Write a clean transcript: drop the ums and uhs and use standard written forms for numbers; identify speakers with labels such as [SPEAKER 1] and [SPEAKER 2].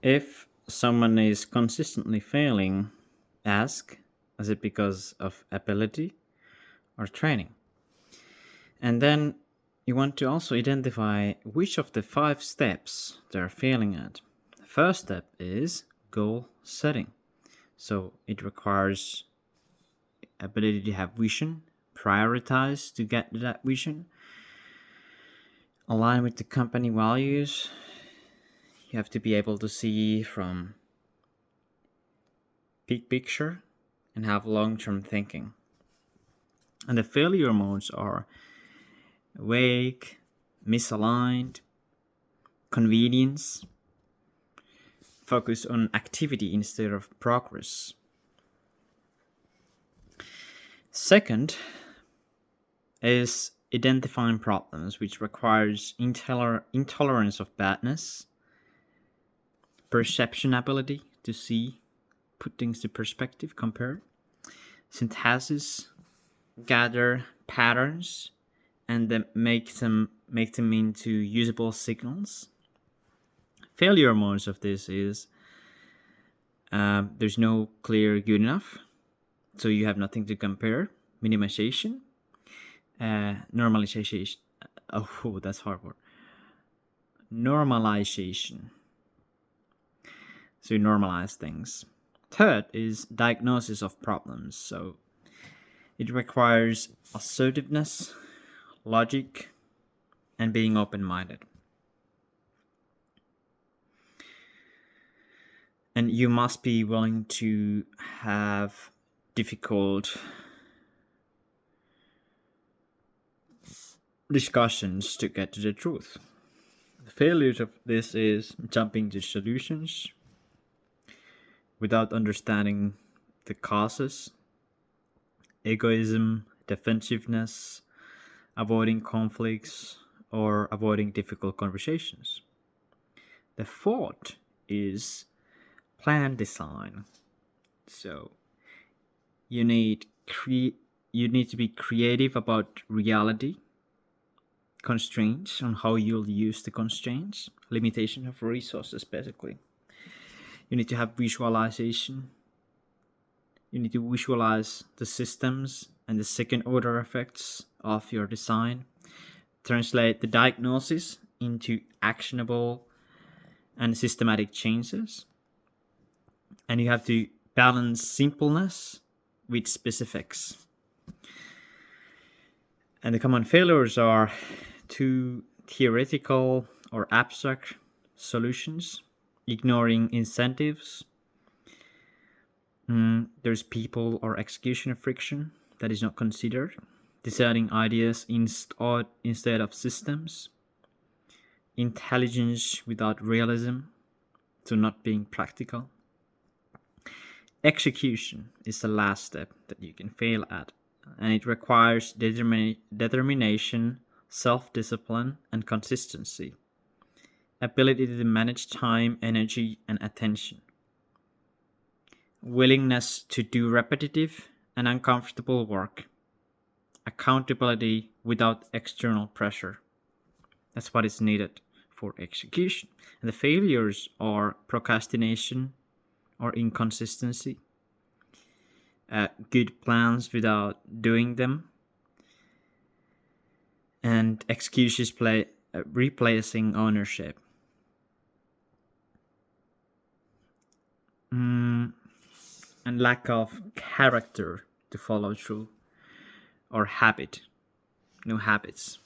[SPEAKER 1] If someone is consistently failing, ask, is it because of ability or training? And then you want to also identify which of the five steps they're failing at. The first step is goal setting. So it requires ability to have vision, prioritize to get to that vision, align with the company values. You have to be able to see from big picture and have long-term thinking. And the failure modes are vague, misaligned, convenience, focus on activity instead of progress. Second is identifying problems, which requires intolerance of badness, perception ability to see, put things to perspective, compare, synthesis, gather patterns, and then make them into usable signals. Failure modes of this is there's no clear good enough, so you have nothing to compare. Minimization, normalization. Oh, that's hard word. Normalization. So you normalize things. Third is diagnosis of problems. So it requires assertiveness, logic, and being open minded. And you must be willing to have difficult discussions to get to the truth. The failures of this is jumping to solutions without understanding the causes, egoism, defensiveness, avoiding conflicts, or avoiding difficult conversations. The fourth is plan design. So you need you need to be creative about reality, constraints on how you'll use the constraints, limitation of resources basically. You need to have visualization. You need to visualize the systems and the second order effects of your design. Translate the diagnosis into actionable and systematic changes. And you have to balance simpleness with specifics. And the common failures are too theoretical or abstract solutions, ignoring incentives. There's people or execution friction that is not considered, deciding ideas instead of systems, intelligence without realism, so not being practical. Execution is the last step that you can fail at, and it requires determination, self discipline, and consistency, ability to manage time, energy, and attention, willingness to do repetitive and uncomfortable work, accountability without external pressure. That's what is needed for execution. And the failures are procrastination or inconsistency, good plans without doing them, and excuses replacing ownership. And lack of character to follow through, or habit, no habits.